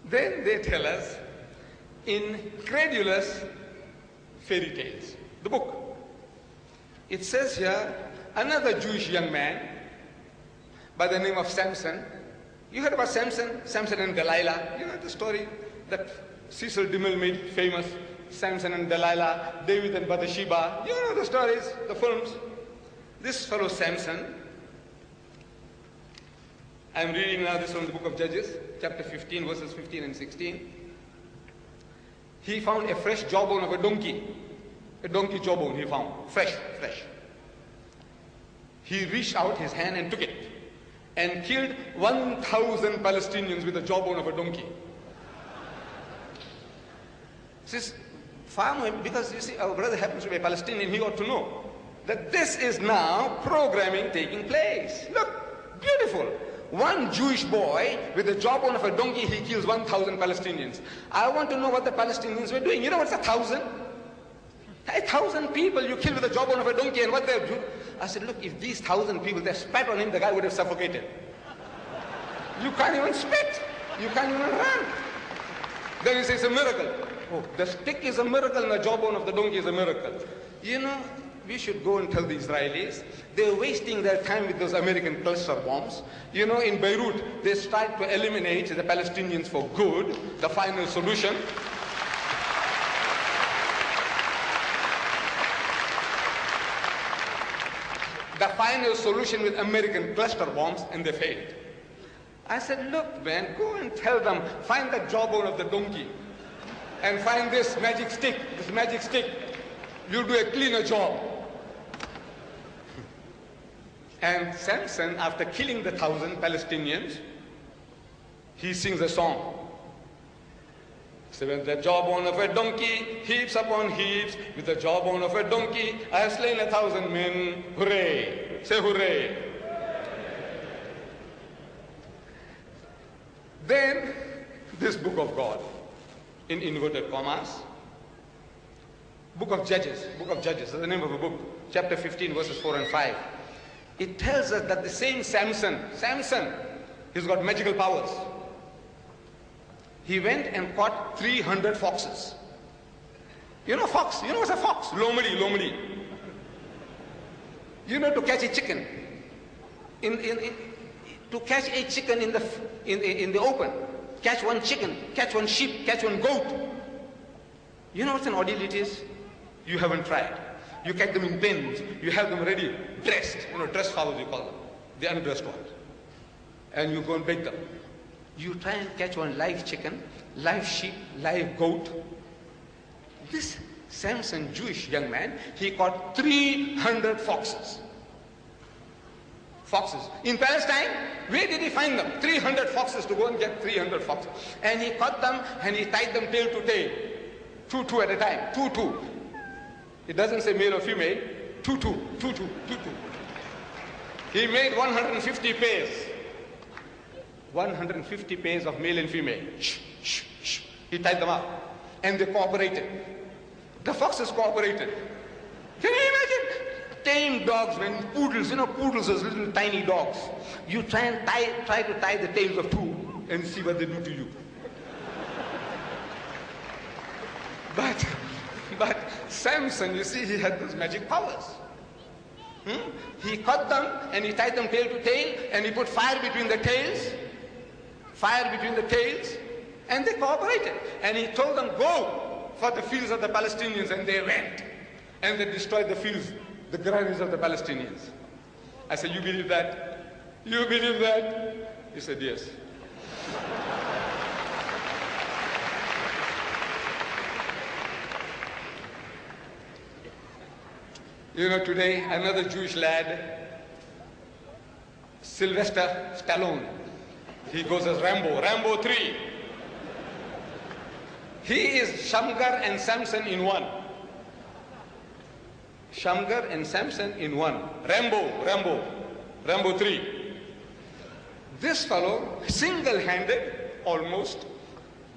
Then they tell us incredulous fairy tales. The book. It says here, another Jewish young man by the name of Samson. You heard about Samson? Samson and Delilah. You know the story that Cecil DeMille made famous. Samson and Delilah, David and Bathsheba. You know the stories, the films. This fellow Samson, I'm reading now this from the book of Judges, chapter 15, verses 15 and 16. He found a fresh jawbone of a donkey jawbone he found, fresh. He reached out his hand and took it and killed 1,000 Palestinians with the jawbone of a donkey. This farmer, because you see, our brother happens to be a Palestinian, he ought to know that this is now programming taking place. Look, beautiful. One Jewish boy with the jawbone of a donkey, he kills 1,000 Palestinians. I want to know what the Palestinians were doing. You know what's 1,000? 1,000 people you kill with the jawbone of a donkey, and what they're doing? I said, look, if these 1,000 people, they spat on him, the guy would have suffocated. You can't even spit. You can't even run. Then he says it's a miracle. Oh, the stick is a miracle and the jawbone of the donkey is a miracle. You know, we should go and tell the Israelis, they're wasting their time with those American cluster bombs. You know, in Beirut, they start to eliminate the Palestinians for good, the final solution. The final solution with American cluster bombs, and they failed. I said, look, man, go and tell them, find the jawbone of the donkey and find this magic stick. You'll do a cleaner job. And Samson, after killing the 1,000 Palestinians, he sings a song. So with the jawbone of a donkey, heaps upon heaps, with the jawbone of a donkey, I have slain 1,000 men. Hooray! Say hooray! Then, this book of God, in inverted commas, book of Judges is the name of a book, chapter 15, verses 4 and 5. It tells us that the same Samson, he's got magical powers. He went and caught 300 foxes. You know fox? You know what's a fox? Lomeli. You know, to catch a chicken. To catch a chicken in the open. Catch one chicken, catch one sheep, catch one goat. You know what an ordeal it is? You haven't tried. You catch them in pens. You have them ready, dressed. You know, dressed fowls you call them. The undressed ones. And you go and bake them. You try and catch one live chicken, live sheep, live goat. This Samson, Jewish young man, he caught 300 foxes. In Palestine, where did he find them? 300 foxes, to go and get 300 foxes. And he caught them and he tied them tail to tail. Two at a time. Two. It doesn't say male or female. Two. He made 150 pairs. 150 pairs of male and female. Shh. He tied them up. And they cooperated. The foxes cooperated. Can you imagine? Tame dogs, man, poodles, poodles, those little tiny dogs. You try to tie the tails of two and see what they do to you. But Samson, you see, he had those magic powers. He caught them and he tied them tail to tail and he put fire between the tails, and they cooperated. And he told them, go for the fields of the Palestinians, and they went. And they destroyed the fields, the granaries of the Palestinians. I said, you believe that? You believe that? He said, yes. You know, today, another Jewish lad, Sylvester Stallone, he goes as Rambo 3. He is Shamgar and Samson in one. Shamgar and Samson in one. Rambo 3. This fellow, single-handed, almost,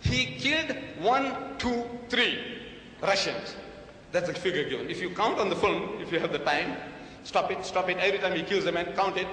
he killed 1, 2, 3 Russians. That's the figure given. If you count on the film, if you have the time, stop it. Every time he kills a man, count it.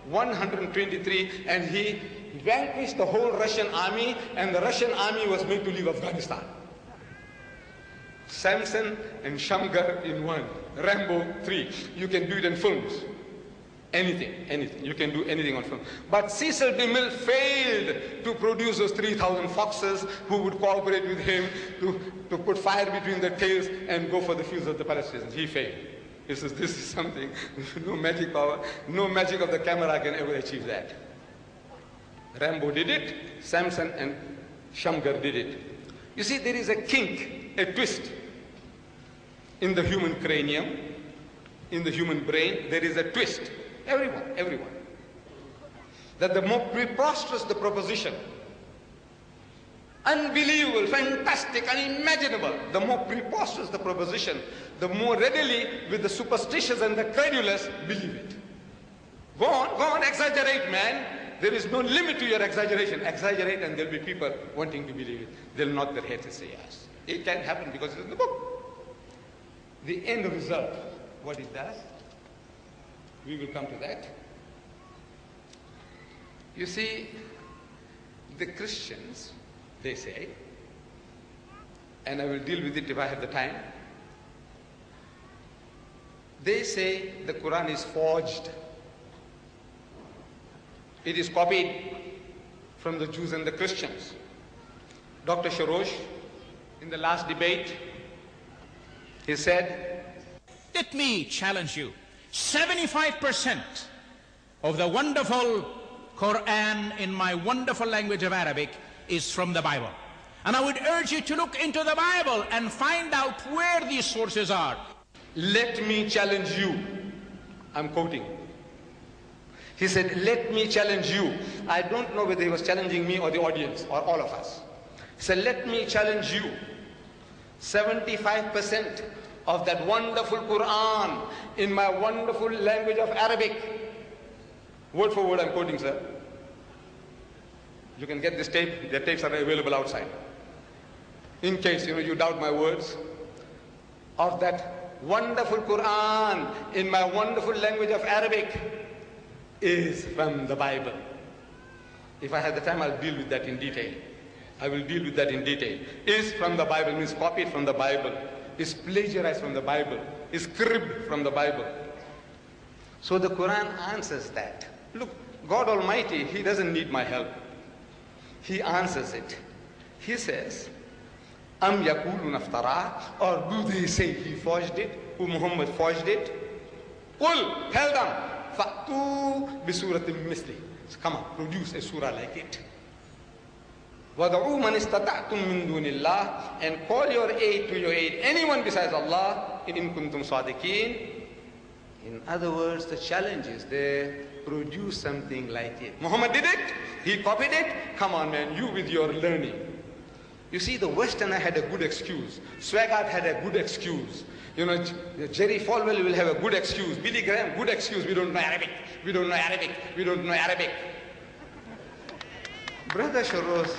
123, and he vanquished the whole Russian army, and the Russian army was made to leave Afghanistan. Samson and Shamgar in one, Rambo 3. You can do it in films. Anything. You can do anything on film. But Cecil DeMille failed to produce those 3,000 foxes who would cooperate with him to put fire between their tails and go for the fields of the Palestinians. He failed. He says, this is something, no magic power, no magic of the camera can ever achieve that. Rambo did it, Samson and Shamgar did it. You see, there is a kink, a twist in the human cranium, in the human brain. There is a twist. Everyone. That the more preposterous the proposition, unbelievable, fantastic, unimaginable, the more preposterous the proposition, the more readily with the superstitious and the credulous believe it. Go on, exaggerate, man. There is no limit to your exaggeration. Exaggerate and there'll be people wanting to believe it. They'll nod their heads and say yes. It can happen because it's in the book. The end result, what it does, we will come to that. You see, the Christians, they say, and I will deal with it if I have the time, they say the Qur'an is forged. It is copied from the Jews and the Christians. Dr. Sharosh, in the last debate, he said, let me challenge you. 75% of the wonderful Qur'an in my wonderful language of Arabic is from the Bible. And I would urge you to look into the Bible and find out where these sources are. Let me challenge you. I'm quoting. He said, let me challenge you. I don't know whether he was challenging me or the audience or all of us. He said, let me challenge you. 75% of that wonderful Qur'an in my wonderful language of Arabic. Word for word I'm quoting, sir. You can get this tape. The tapes are available outside. In case you doubt my words. Of that wonderful Qur'an in my wonderful language of Arabic is from the Bible. If I have the time, I'll deal with that in detail. I will deal with that in detail. Is from the Bible means copied from the Bible. Is plagiarized from the Bible, is cribbed from the Bible. So the Quran answers that. Look, God Almighty, He doesn't need my help. He answers it. He says, Am yakulun aftara, or do they say he forged it, who Muhammad forged it? Qul, tell them, fa'tu bisuratim misli. Come on, produce a surah like it. وَدَعُوا مَنِ اسْتَطَعْتُم مِّن دُونِ اللَّهِ, and call your aid to your aid anyone besides Allah, in kuntum sadiqeen. In other words, the challenge is there, produce something like it. Muhammad did it, he copied it, come on man, you with your learning. You see, the Westerner had a good excuse, Swaggart had a good excuse, Jerry Falwell will have a good excuse, Billy Graham, good excuse, we don't know Arabic, we don't know Arabic, we don't know Arabic. Brother Sharosh,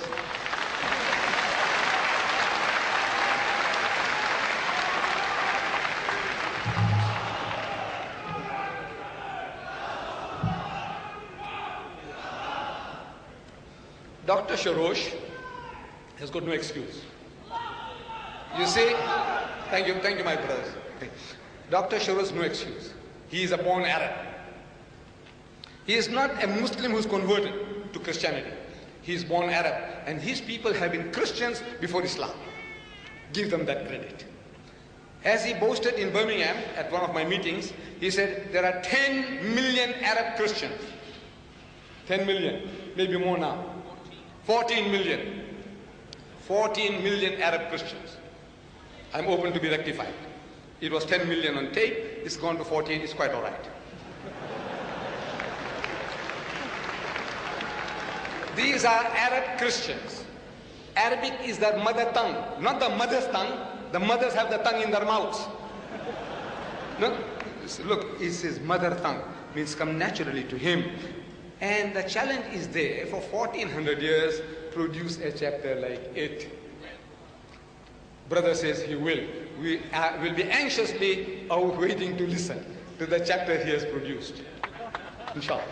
Dr. Sharosh has got no excuse. You see, thank you my brothers. Dr. Sharosh, no excuse. He is a born Arab. He is not a Muslim who's converted to Christianity. He is born Arab, and his people have been Christians before Islam. Give them that credit. As he boasted in Birmingham at one of my meetings, he said there are 10 million Arab Christians. 10 million, maybe more now. 14 million. 14 million Arab Christians. I'm open to be rectified. It was 10 million on tape, it's gone to 14, it's quite all right. These are Arab Christians. Arabic is their mother tongue, not the mother's tongue. The mothers have the tongue in their mouths. No, look, it's his mother tongue, means come naturally to him. And the challenge is there for 1400 years, produce a chapter like it. Brother says he will. We will be anxiously waiting to listen to the chapter he has produced. Inshallah.